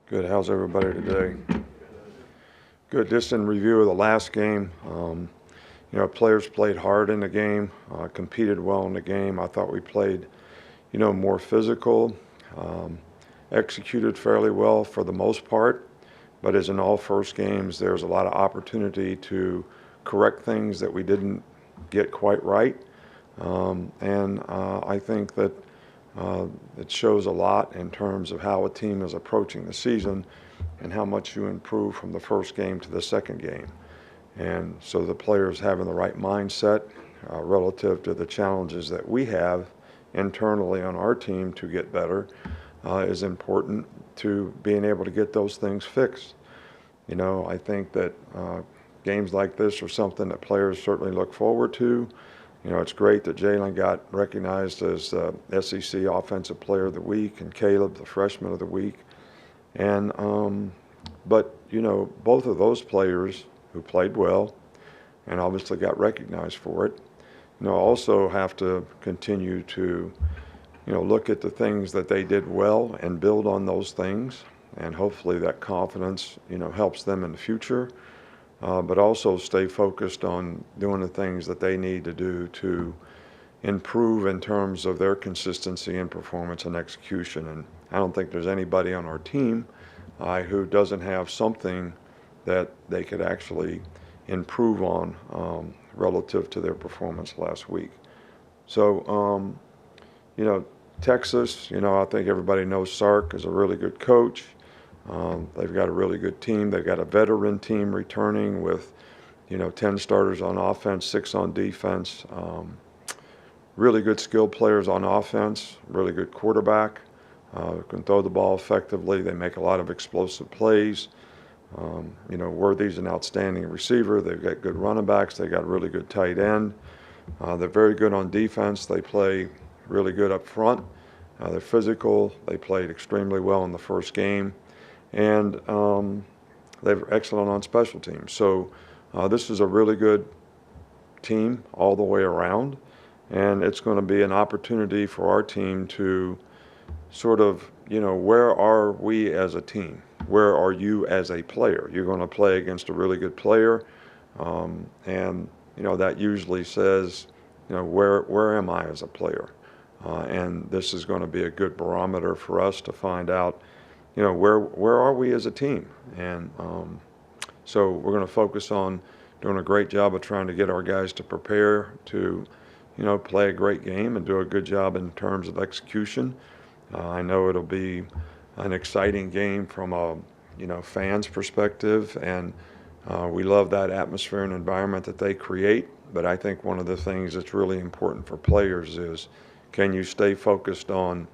Good. How's everybody today? Good. Just in review of the last game, players played hard in the game, competed well in the game. I thought we played, more physical, um, executed fairly well for the most part. But as in all first games, there's a lot of opportunity to correct things that we didn't get quite right. And I think that it shows a lot in terms of how a team is approaching the season and how much you improve from the first game to the second game. And so the players having the right mindset relative to the challenges that we have internally on our team to get better is important to being able to get those things fixed. I think that games like this are something that players certainly look forward to. It's great that Jalen got recognized as SEC Offensive Player of the Week and Caleb the Freshman of the Week. And but both of those players who played well and obviously got recognized for it, also have to continue to look at the things that they did well and build on those things, and hopefully that confidence helps them in the future. But also stay focused on doing the things that they need to do to improve in terms of their consistency in performance and execution. And I don't think there's anybody on our team who doesn't have something that they could actually improve on relative to their performance last week. So, Texas, I think everybody knows Sark is a really good coach. They've got a really good team. They've got a veteran team returning with, 10 starters on offense, 6 on defense. Really good skilled players on offense, really good quarterback, can throw the ball effectively. They make a lot of explosive plays. Worthy's an outstanding receiver. They've got good running backs. They've got a really good tight end. They're very good on defense. They play really good up front. They're physical. They played extremely well in the first game. And they're excellent on special teams. So this is a really good team all the way around, and it's going to be an opportunity for our team to sort of, where are we as a team? Where are you as a player? You're going to play against a really good player, and that usually says, where am I as a player? And this is going to be a good barometer for us to find out where are we as a team? And so we're going to focus on doing a great job of trying to get our guys to prepare to, play a great game and do a good job in terms of execution. I know it'll be an exciting game from a, fans' perspective, and we love that atmosphere and environment that they create. But I think one of the things that's really important for players is, can you stay focused on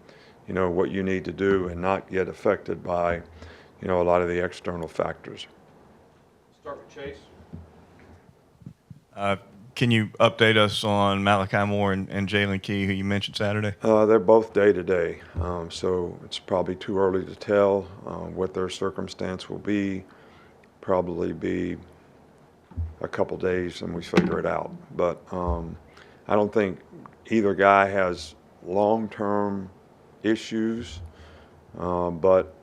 what you need to do and not get affected by, a lot of the external factors. Start with Chase. Can you update us on Malachi Moore and Jalen Key, who you mentioned Saturday? They're both day-to-day, so it's probably too early to tell what their circumstance will be. Probably be a couple days and we figure it out. But I don't think either guy has long-term issues, but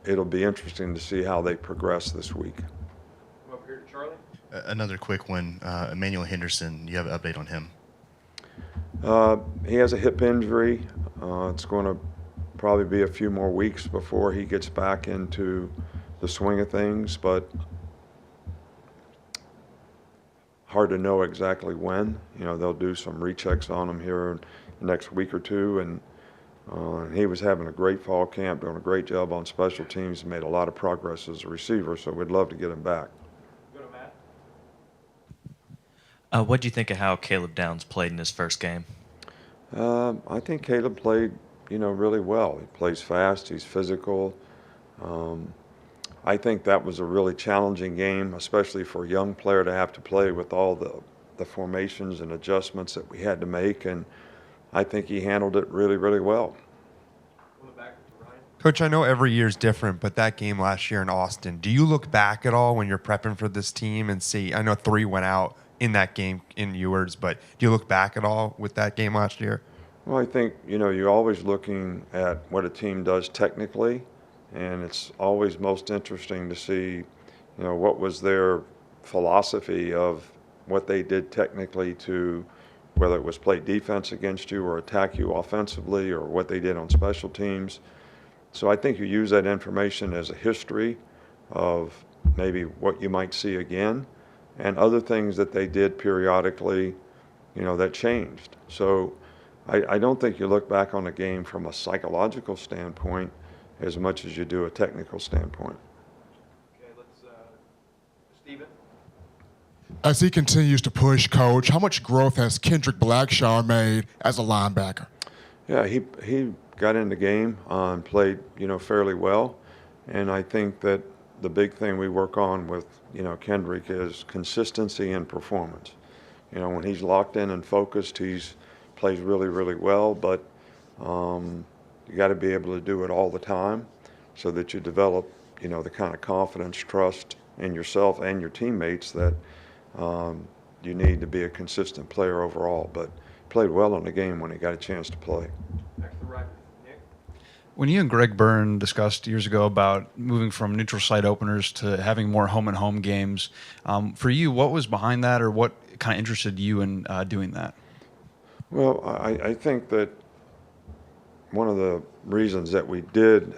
it'll be interesting to see how they progress this week. Come up here to Charlie. Another quick one, Emmanuel Henderson, you have an update on him? He has a hip injury. It's going to probably be a few more weeks before he gets back into the swing of things, but hard to know exactly when. They'll do some rechecks on him here in the next week or two, and he was having a great fall camp, doing a great job on special teams, made a lot of progress as a receiver, so we'd love to get him back. Go to Matt. What do you think of how Caleb Downs played in his first game? I think Caleb played, really well. He plays fast. He's physical. I think that was a really challenging game, especially for a young player to have to play with all the formations and adjustments that we had to make, and I think he handled it really, really well. Coach, I know every year is different, but that game last year in Austin, do you look back at all when you're prepping for this team and see, I know 3 went out in that game in Ewers, but do you look back at all with that game last year? Well, I think, you're always looking at what a team does technically, and it's always most interesting to see, what was their philosophy of what they did technically to, whether it was play defense against you or attack you offensively, or what they did on special teams. So I think you use that information as a history of maybe what you might see again, and other things that they did periodically, that changed. So I don't think you look back on a game from a psychological standpoint as much as you do a technical standpoint. Okay, let's, Steven. As he continues to push, Coach, how much growth has Kendrick Blackshaw made as a linebacker? Yeah, he got in the game and played, fairly well. And I think that the big thing we work on with, Kendrick is consistency and performance. When he's locked in and focused, he's plays really, really well, but you got to be able to do it all the time so that you develop, the kind of confidence, trust in yourself and your teammates that you need to be a consistent player overall. But played well in the game when he got a chance to play. Back to the right, Nick. When you and Greg Byrne discussed years ago about moving from neutral site openers to having more home-and-home games, for you, what was behind that, or what kind of interested you in doing that? Well, I think that one of the reasons that we did,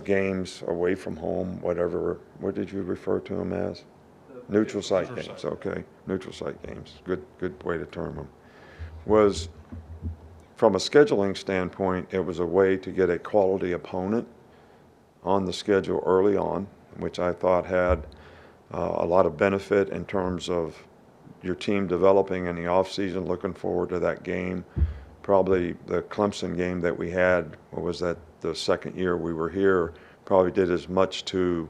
games away from home, whatever, what did you refer to them as? Neutral site games, okay. Neutral site games, good way to term them. Was, from a scheduling standpoint, it was a way to get a quality opponent on the schedule early on, which I thought had a lot of benefit in terms of your team developing in the offseason, looking forward to that game. Probably the Clemson game that we had, what was that, the second year we were here, probably did as much to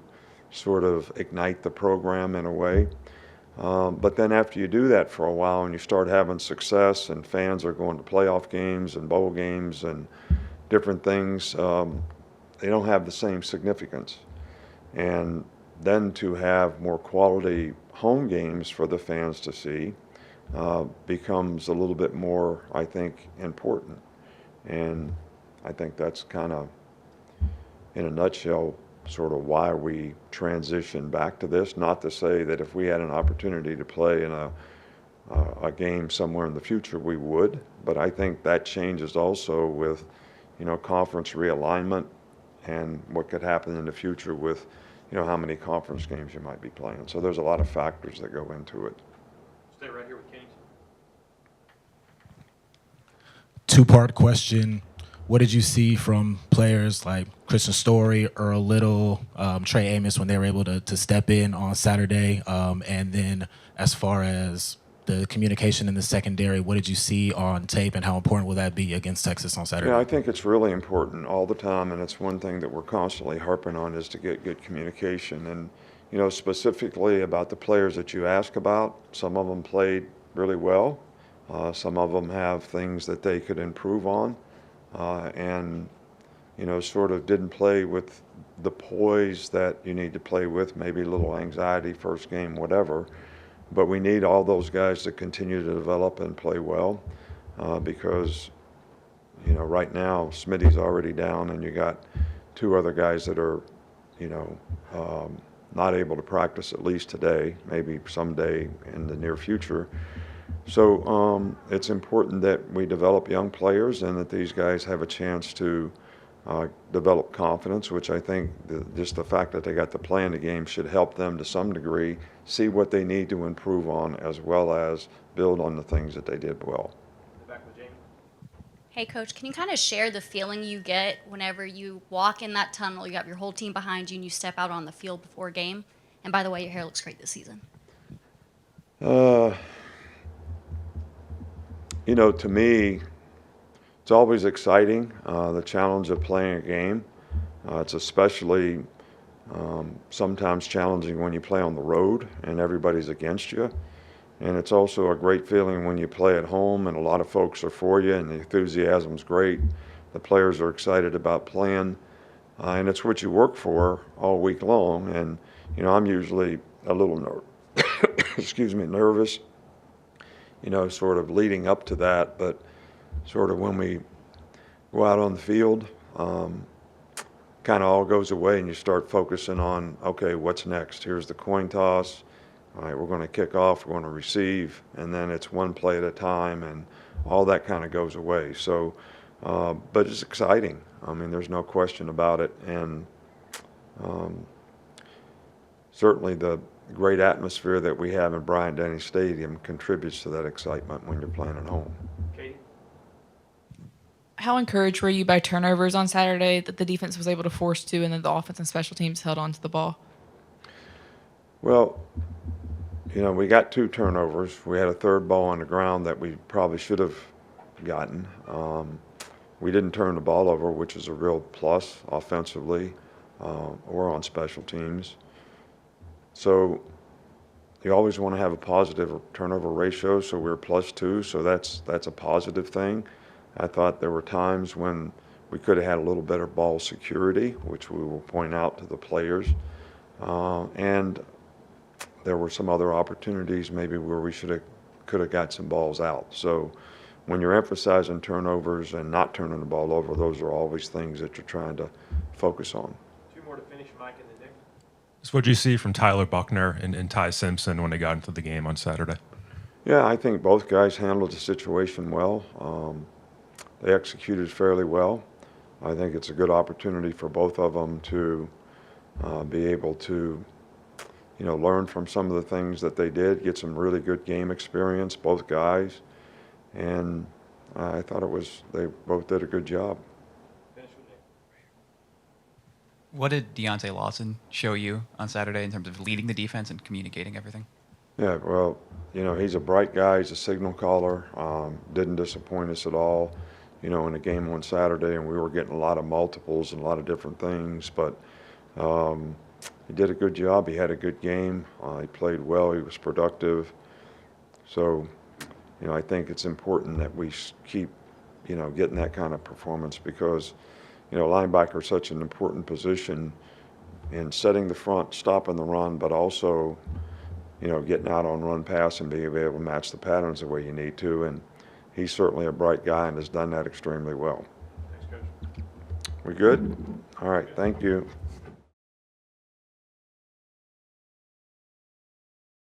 sort of ignite the program in a way. But then after you do that for a while and you start having success and fans are going to playoff games and bowl games and different things, they don't have the same significance. And then to have more quality home games for the fans to see becomes a little bit more, I think, important. And I think that's kind of, in a nutshell, sort of why we transitioned back to this. Not to say that if we had an opportunity to play in a game somewhere in the future, we would. But I think that changes also with, conference realignment and what could happen in the future with, how many conference games you might be playing. So there's a lot of factors that go into it. Stay right here with Kings. Two-part question. What did you see from players like Christian Story, Earl Little, Trey Amos when they were able to step in on Saturday? And then as far as the communication in the secondary, what did you see on tape, and how important will that be against Texas on Saturday? Yeah, I think it's really important all the time, and it's one thing that we're constantly harping on is to get good communication. And, specifically about the players that you ask about, some of them played really well. Some of them have things that they could improve on. And sort of didn't play with the poise that you need to play with, maybe a little anxiety first game, whatever. But we need all those guys to continue to develop and play well because, right now Smitty's already down and you got two other guys that are, not able to practice at least today, maybe someday in the near future. So it's important that we develop young players and that these guys have a chance to develop confidence, which I think just the fact that they got to play in the game should help them to some degree see what they need to improve on, as well as build on the things that they did well. Back with Jamie. Hey, Coach, can you kind of share the feeling you get whenever you walk in that tunnel, you got your whole team behind you, and you step out on the field before a game? And by the way, your hair looks great this season. To me, it's always exciting, the challenge of playing a game. It's especially sometimes challenging when you play on the road and everybody's against you. And it's also a great feeling when you play at home and a lot of folks are for you and the enthusiasm's great. The players are excited about playing. And it's what you work for all week long. And, I'm usually a little nervous, sort of leading up to that. But sort of when we go out on the field, kind of all goes away and you start focusing on, okay, what's next? Here's the coin toss. All right, we're going to kick off, we're going to receive, and then it's one play at a time, and all that kind of goes away. So, but it's exciting. I mean, there's no question about it. And certainly the great atmosphere that we have in Bryant-Denny Stadium contributes to that excitement when you're playing at home. Katie? How encouraged were you by turnovers on Saturday that the defense was able to force two and then the offense and special teams held on to the ball? Well, you know, we got 2 turnovers. We had a third ball on the ground that we probably should have gotten. We didn't turn the ball over, which is a real plus offensively or on special teams. So you always want to have a positive turnover ratio, so we're +2, so that's a positive thing. I thought there were times when we could have had a little better ball security, which we will point out to the players. And there were some other opportunities maybe where we could have got some balls out. So when you're emphasizing turnovers and not turning the ball over, those are always things that you're trying to focus on. 2 more to finish, Mike and then Nick. So what did you see from Tyler Buckner and Ty Simpson when they got into the game on Saturday? Yeah, I think both guys handled the situation well. They executed fairly well. I think it's a good opportunity for both of them to be able to, you know, learn from some of the things that they did, get some really good game experience, both guys. And I thought they both did a good job. Finish with Nick. What did Deontay Lawson show you on Saturday in terms of leading the defense and communicating everything? Yeah, well, you know, he's a bright guy. He's a signal caller. Didn't disappoint us at all, you know, in the game on Saturday. And we were getting a lot of multiples and a lot of different things. But he did a good job. He had a good game. He played well. He was productive. So, you know, I think it's important that we keep, you know, getting that kind of performance because, you know, linebacker is such an important position in setting the front, stopping the run, but also, you know, getting out on run pass and being able to match the patterns the way you need to. And he's certainly a bright guy and has done that extremely well. Thanks, Coach. We good? All right. Thank you.